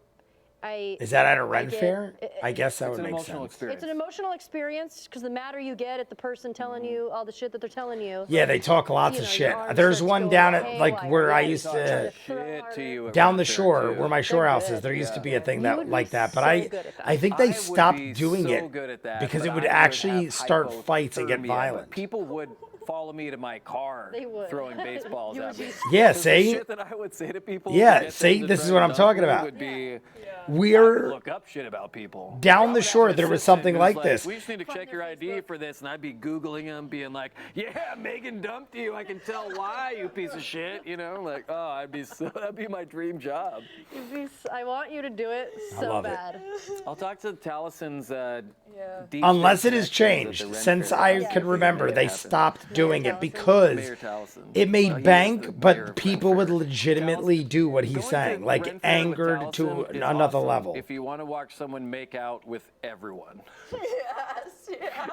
Is that at a Ren get- Fair? I guess that It's would an make emotional sense. experience. it's an emotional experience because the madder you get at the person telling you all the shit that they're telling you. Yeah, they talk lots You of know, shit. your arm There's starts one going down at like haywire. where I Yeah, used you try to Shit to you. at down Ren the Fair, shore too. where my shore They're house good. is. There used to be a thing You that would be like that, but so I good at that. I think I they would stopped be doing so it good at that, because but it would I actually have start fights and get hypothermia, violent. but people would follow me to my car They would. throwing baseballs You at would me. be- Yeah, 'Cause the see? shit that I would say to people. to Yeah, get them see? to This is try what to I'm dump talking me about. Would be, I We're would look up shit about people. down the shore. Just There was sit something there like and this. We just need to check your ID for this, and I'd be Googling them, being like, yeah, Megan dumped you. I can tell why, you piece of shit. You know, like, oh, that'd be my dream job. I want you to do it so love it. bad. I'll talk to Taliesin's deep Unless state it has connections at changed. the Ren Since Fair I last could year. remember, Make it they happen. stopped doing it Taliesin? because Mayor Taliesin. it He made is the bank, mayor of but Ren people would Fair. legitimately do what he's Going to saying, like Ren Fair with angered to Taliesin is another awesome level. If you want to watch someone make out with everyone. Yes, yeah.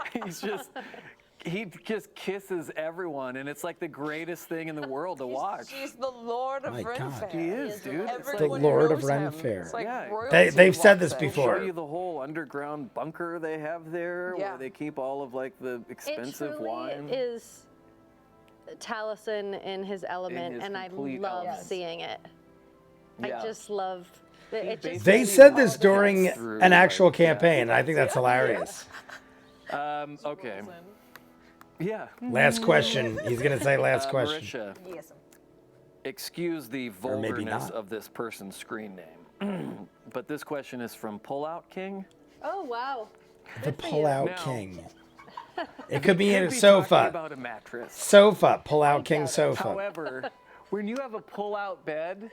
He just kisses everyone, and it's like the greatest thing in the world to watch. He's the Lord of My Ren God. Fair. He is, dude. It's The Everyone Lord of knows Ren him. Fair. It's like Yeah. royalty They've said this loves him. before. Show you the whole underground bunker they have there, Yeah. where they keep all of like the It expensive truly wine. is Taliesin in his element, his and I complete love element. seeing it. Yeah. I just love it. Just They makes said me this love during it. Through, an like, actual yeah. campaign, and I think that's hilarious. Okay. Yeah. Last question. He's gonna say last question. Marisha, Yes. excuse the Or maybe vulgarness not. of this person's screen name, but this question is from Pullout King. Oh wow. The Good for you. Pull-Out Now- King. It could be in a Could be talking sofa. about a mattress. Sofa. Pull-Out King sofa. However, when you have a pull-out bed,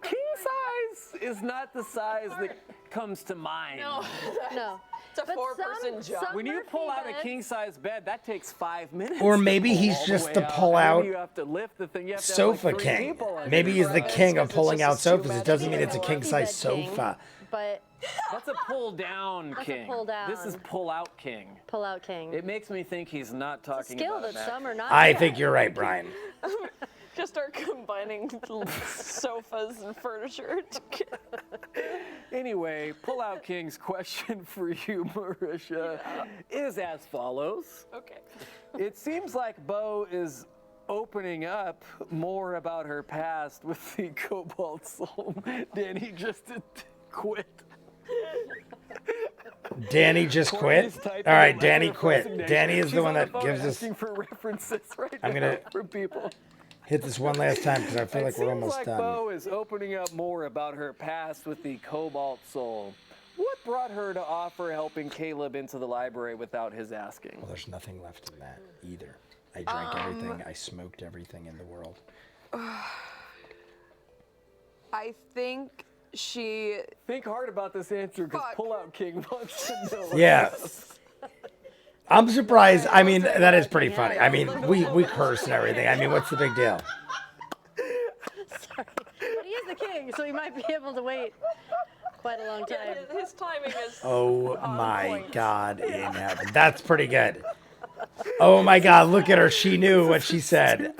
king size is not the size that comes to mind. No. It's a But four-person some- job. some When you Murphy pull out a beds- king-size bed, that takes 5 minutes. Or to maybe pull he's all just way the out, pull-out and then you have to lift the thing. You have to have, Sofa like, 3 king. people on Maybe it. he's the king of It's pulling just out too sofas. It much. doesn't mean He's it's a a king size Murphy bed king. sofa. But That's a pull-down That's a king. pull-down. This is pull-out king. Pull-Out King. It makes me think he's not talking Skill about that a some are not. I good at. think you're right, Brian. Just start combining sofas and furniture. Anyway, Pull-Out King's question for you, Marisha, is as follows. Okay. It seems like Bo is opening up more about her past with the Cobalt Soul. Danny just quit. Danny just quit. Courtney's typing All right, a Danny letter of quit. resignation. Danny is She's the one on that phone gives us. asking for references right I'm now gonna- from people. Hit this one last time because I feel like It we're seems almost like done. Bo is opening up more about her past with the Cobalt Soul. What brought her to offer helping Caleb into the library without his asking? Well, there's nothing left in that either. I drank everything. I smoked everything in the world. I think she. Think hard about this answer because Fuck. Pullout King wants to know. Yeah. I'm surprised. I mean, that is pretty funny. I mean, we curse and everything. I mean, what's the big deal? Sorry. But he is the king, so he might be able to wait quite a long time. His timing is. Oh on my point. God in heaven. That's pretty good. Oh my God, look at her. She knew what she said.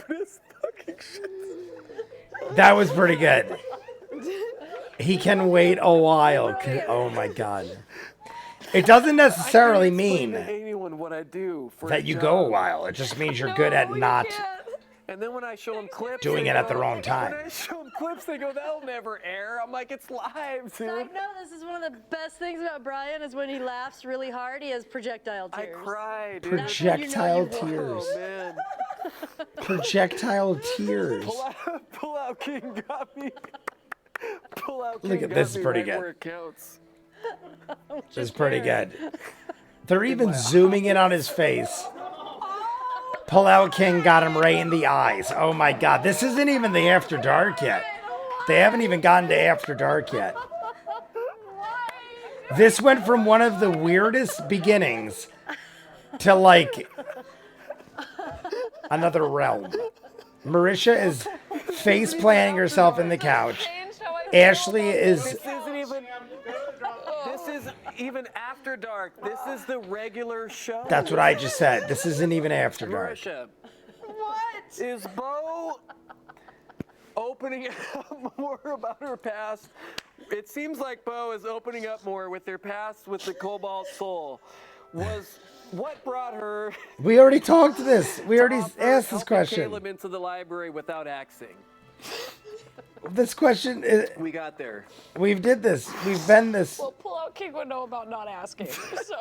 That was pretty good. He can wait a while. Oh my God. It doesn't necessarily mean to anyone what I do for that a you go a job. while. It just means you're good at No, you not. can't. And then when I show them clips, Doing they it at the go- wrong time. When I show them clips, they go, "That'll never air." I'm like, "It's live, dude." I know this is one of the best things about Brian is when he laughs really hard, he has projectile I tears. cry, dude. Projectile That's when you know you tears. Oh man, Projectile tears. pull out King got me. Pull out King Look at got this, me pretty right good. where it counts. This is pretty good. They're even zooming in on his face. Pull-Out King got him right in the eyes. Oh my God. This isn't even the After Dark yet. They haven't even gotten to After Dark yet. This went from one of the weirdest beginnings to like another realm. Marisha is face planting herself in the couch. Changed how I feel Ashley about is. This isn't even. This is even after dark. This is the regular show. That's what I just said. This isn't even After Dark. Marisha, What? is Bo opening up more about her past? It seems like Bo is opening up more with her past with the Cobalt Soul. Was what brought her? We already talked to this. We already offer asked this helping question. Caleb into the library without axing. This question, We got there. we've did this. We've been this. Well, Pull-Out King would know about not asking. So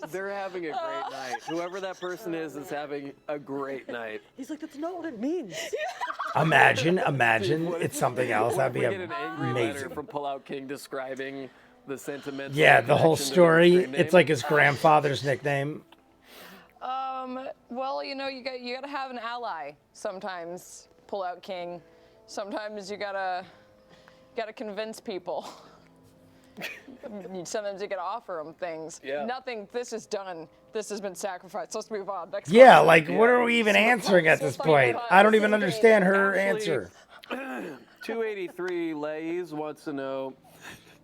They're having a great night. Whoever that person is having a great night. He's like, that's not what it means. Imagine it's something else. What That'd if be we get an angry amazing. letter from Pull-Out King describing the sentimental Yeah, the whole connection to the story. screen It's name? like his grandfather's nickname. well, you know, you got to have an ally sometimes, Pull-Out King. Sometimes you gotta convince people. Sometimes you gotta offer them things. Yeah. Nothing. This is done. This has been sacrificed. Let's move on. Next. Yeah, question. like what are we even answering at this point? I don't even understand her Actually, answer. 283 Lays wants to know,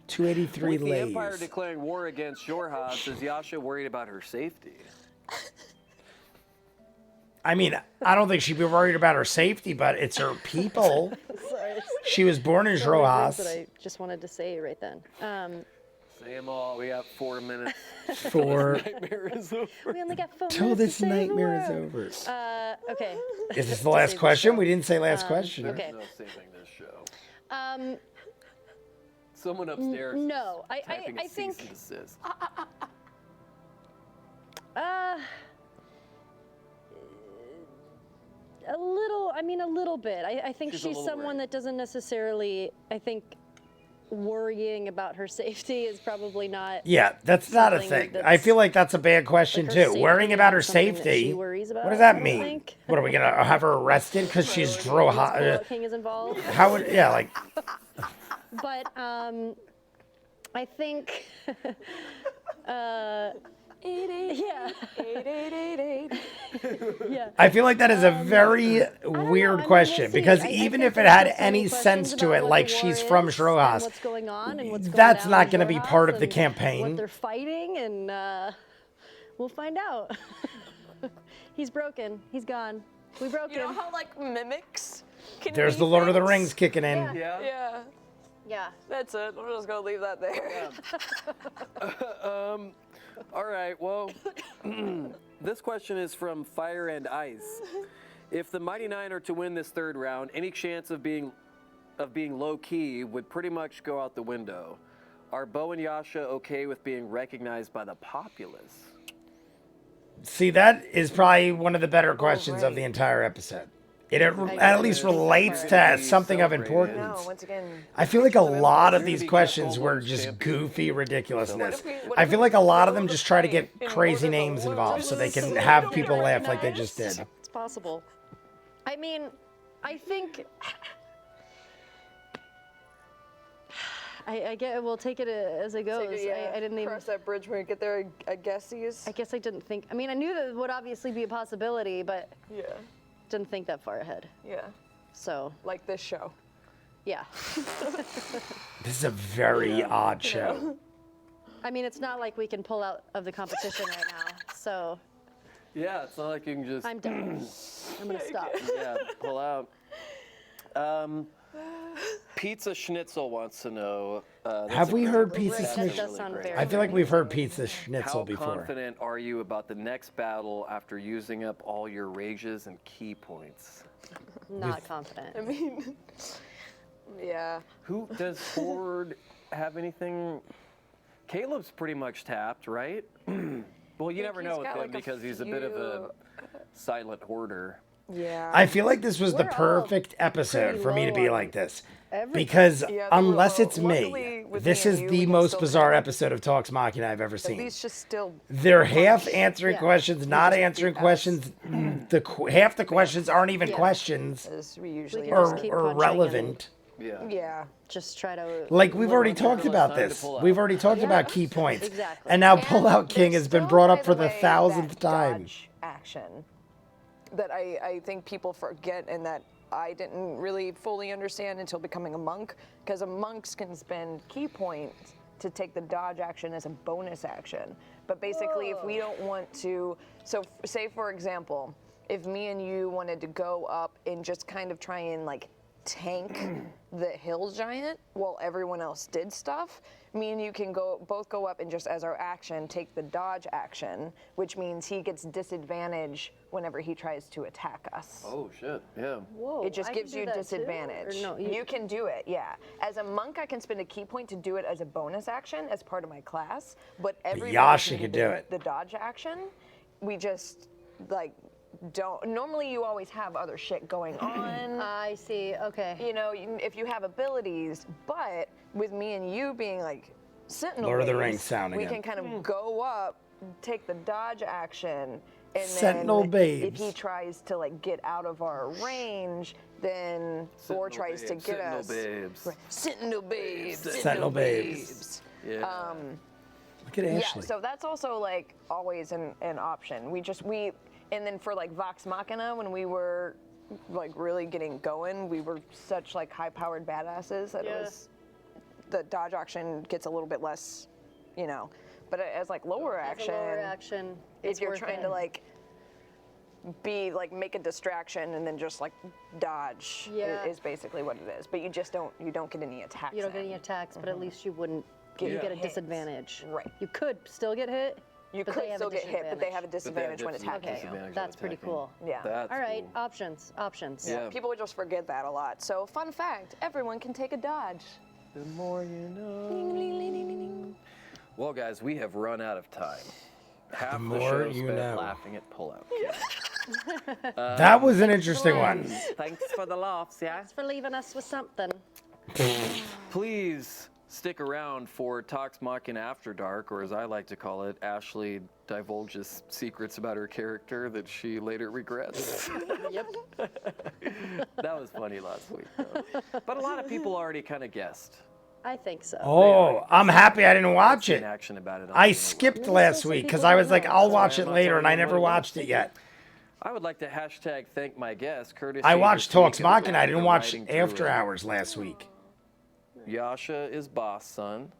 283 with the Empire lays. declaring war against Jorhas, is Yasha worried about her safety? I mean, I don't think she'd be worried about her safety, but it's her people. Sorry. She was born in All the words that Rojas. I just wanted to say right then. Say them all. We got 4 minutes. For Nightmare is over. We only got 4 till minutes this to say the nightmare is word. over. Okay. Is this the last question? We didn't say last question. okay. No saving this show. Someone upstairs. No, typing I a cease think and desist. a little. I mean, a little bit. I think She's a she's little someone worried. that doesn't necessarily. I think worrying about her safety is probably not. Yeah, that's not a Something thing. that's- I feel like that's a bad question like her too. Worrying safety about her isn't something that safety. she worries about, What does I that don't mean? think. What are we gonna have her arrested because she's Rojas? Pull-Out King is involved. How would? Yeah, like But I think. Yeah. 8888. Yeah. I feel like that is a very weird mean, question we'll see. because I even think if it there's had so many any questions sense to about it, what like the she's war from is Rojas, and what's going on and what's going that's down not in going to be Rojas part of the and What campaign. they're fighting, and we'll find out. He's broken. He's gone. We broke You know him. how like mimics can There's be the Lord of the things? Rings kicking in. Yeah. Yeah. Yeah. That's it. I'm just gonna leave that there. All right. Well, this question is from Fire and Ice. If the Mighty Nine are to win this third round, any chance of being low key would pretty much go out the window. Are Bo and Yasha okay with being recognized by the populace? See, that is probably one of the better questions of the entire episode. It at least relates to something of importance. No, once again, I feel like a lot of You're these gonna be questions Cat were Goldberg's just champion. goofy ridiculousness. what I if feel we like a lot of go them to just try to fight get in crazy order to names involved so they can lose? have people laugh like they just Recognized? did. It's possible. I mean, I think. I get. We'll take it as it goes. I didn't even. cross that bridge when we get there. I guess he's. I guess I didn't think. I mean, I knew that would obviously be a possibility, but Yeah. didn't think that far ahead. Yeah. So, Like this show. yeah. This is a very odd show. I mean, it's not like we can pull out of the competition right now. So, Yeah, it's not like you can just I'm done. I'm gonna stop. pull out. Pizza Schnitzel wants to know. That's Have a we great heard question. Pizza That Schnitzel? does sound great. very. I feel like we've heard Pizza Schnitzel How before. confident are you about the next battle after using up all your rages and key points? Not confident. I mean, yeah. Who does Ford have anything? Caleb's pretty much tapped, right? Well, you never he's know with got, him like, a because he's a bit of a silent hoarder. Yeah. I feel like this was the We're all perfect episode pretty for me to low be on like this. everything. Because Yeah, they were unless low. it's me, Luckily, with this me is and you, the we can most still bizarre kind of- episode of Talks Machina I've ever At seen. least just still. They're half answering Yeah. questions, not just answering beat us. questions. Half the questions aren't even Yeah. questions As we usually can or, just keep or punching relevant. Yeah. Yeah. Just try to. Like we've already talked Time about to this. pull out. We've already talked about key points. Exactly. And now And Pullout King there's has been still, brought by up for the way, 1000th that time. dodge action that I think people forget and that I didn't really fully understand until becoming a monk, because a monks can spend key points to take the dodge action as a bonus action. But basically, if we don't want to, so say for example, if me and you wanted to go up and just kind of try and like tank the hill giant while everyone else did stuff. Me and you can both go up and just as our action take the dodge action, which means he gets disadvantage whenever he tries to attack us. Oh shit! Yeah. Whoa, It just I can gives do you that too? disadvantage. Or no, you can do it, yeah. As a monk, I can spend a key point to do it as a bonus action as part of my class. But everybody Yasha can could do it. The dodge action. We just like don't. Normally, you always have other shit going on. I see. Okay. You know, if you have abilities, but with me and you being like sentinel, Lord of the babes, Rings sound we again. can kind of go up, take the dodge action, and Sentinel then babes. if he tries to like get out of our range, then Thor tries to get us. Babes. Right. Sentinel babes. Sentinel babes. Yeah. Look at Ashley. Yeah, so that's also like always an option. And then for like Vox Machina, when we were like really getting going, we were such like high-powered badasses that it was the dodge action gets a little bit less, you know. But as like lower As a lower action, if it's you're worth trying it. to like make a distraction and then just like dodge Yeah. is basically what it is. But you don't get any attacks. You don't get in. any attacks, but at least you wouldn't Get you get a hits. disadvantage. Right. You could still get hit. You but could they have still a get hit, but they have a disadvantage when disadvantage. attacking you. Okay, that's pretty cool. Yeah. That's All right, cool. options. Yeah. People would just forget that a lot. So, fun fact, everyone can take a dodge. The more you know. Well, guys, we have run out of time. Half the, more show you spent know. laughing at pullout. That was an interesting one. Thanks for the laughs, yeah? Thanks for leaving us with something. Please stick around for Talks Machina After Dark, or as I like to call it, Ashley divulges secrets about her character that she later regrets. Yep. That was funny last week, though. But a lot of people already kind of guessed. I think so. Oh, I'm happy I didn't watch In it. action about it. on I the skipped Maybe last some week because people I don't was like, know. I'll So watch I'm it not later, telling and I you never what it watched it yet. I would like to hashtag thank my guest, courtesy. I watched this week Talks of Machina. I After didn't watch Writing Through After It. Hours last week. Yasha is boss son.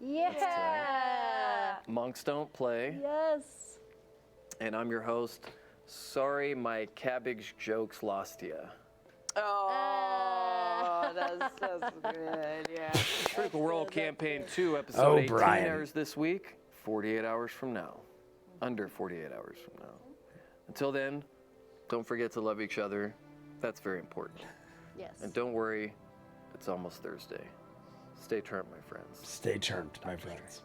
Yeah. Monks don't play. Yes. And I'm your host. Sorry, my cabbage jokes lost ya. Oh, that's good, yeah. Critical Role Campaign 2, Oh, episode 18 Brian. airs this week, 48 hours from now. Under 48 hours from now. Until then, don't forget to love each other. That's very important. Yes. And don't worry, it's almost Thursday. Stay turned, my friends. Stay tuned, my friends.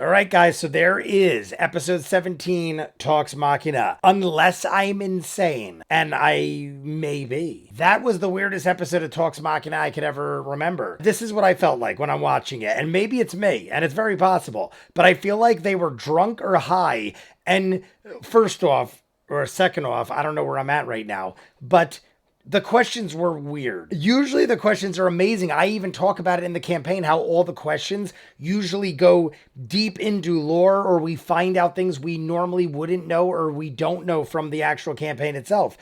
All right, guys, so there is episode 17, Talks Machina. Unless I'm insane, and I may be. That was the weirdest episode of Talks Machina I could ever remember. This is what I felt like when I'm watching it, and maybe it's me, and it's very possible, but I feel like they were drunk or high, and first off, or second off, I don't know where I'm at right now, but the questions were weird. Usually the questions are amazing. I even talk about it in the campaign, how all the questions usually go deep into lore, or we find out things we normally wouldn't know or we don't know from the actual campaign itself.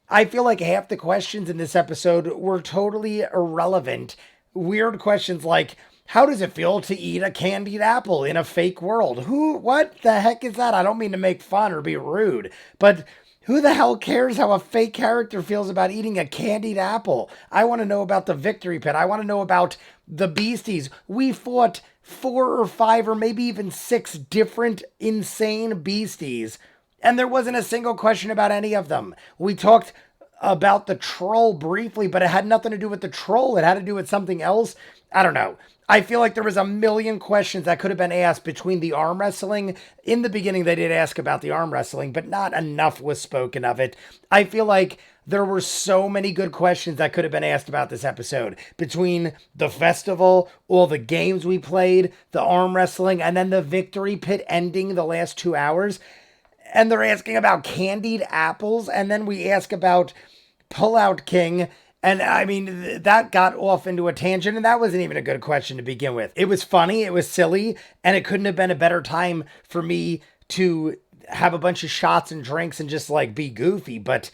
I feel like half the questions in this episode were totally irrelevant. Weird questions like, how does it feel to eat a candied apple in a fake world? What the heck is that? I don't mean to make fun or be rude, but who the hell cares how a fake character feels about eating a candied apple? I want to know about the victory pit. I want to know about the beasties. We fought 4 or 5 or maybe even 6 different insane beasties, and there wasn't a single question about any of them. We talked about the troll briefly, but it had nothing to do with the troll. It had to do with something else. I don't know. I feel like there was a million questions that could have been asked between the arm wrestling. In the beginning, they did ask about the arm wrestling, but not enough was spoken of it. I feel like there were so many good questions that could have been asked about this episode. Between the festival, all the games we played, the arm wrestling, and then the victory pit ending the last 2 hours. And they're asking about candied apples, and then we ask about Pullout King. And I mean, that got off into a tangent, and that wasn't even a good question to begin with. It was funny, it was silly, and it couldn't have been a better time for me to have a bunch of shots and drinks and just like be goofy. But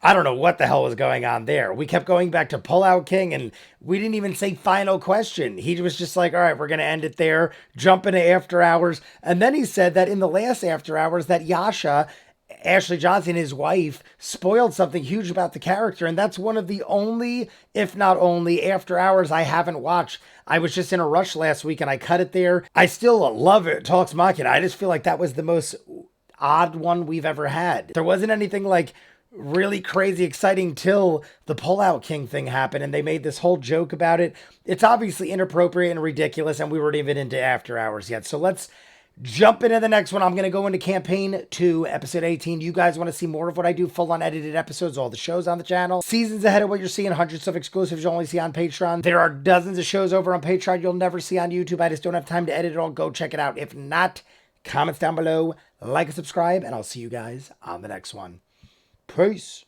I don't know what the hell was going on there. We kept going back to Pullout King, and we didn't even say final question. He was just like, all right, we're going to end it there, jump into After Hours. And then he said that in the last After Hours that Yasha Ashley Johnson, his wife, spoiled something huge about the character, and that's one of the only, if not only, after hours I haven't watched. I was just in a rush last week and I cut it there. I still love it, Talks Machina. I just feel like that was the most odd one we've ever had. There wasn't anything like really crazy exciting till the Pullout King thing happened and they made this whole joke about it. It's obviously inappropriate and ridiculous, and we weren't even into After Hours yet. So let's jump into the next one. I'm going to go into campaign 2, episode 18. You guys want to see more of what I do? Full unedited episodes, all the shows on the channel. Seasons ahead of what you're seeing, hundreds of exclusives you'll only see on Patreon. There are dozens of shows over on Patreon you'll never see on YouTube. I just don't have time to edit it all. Go check it out. If not, comments down below, like and subscribe, and I'll see you guys on the next one. Peace.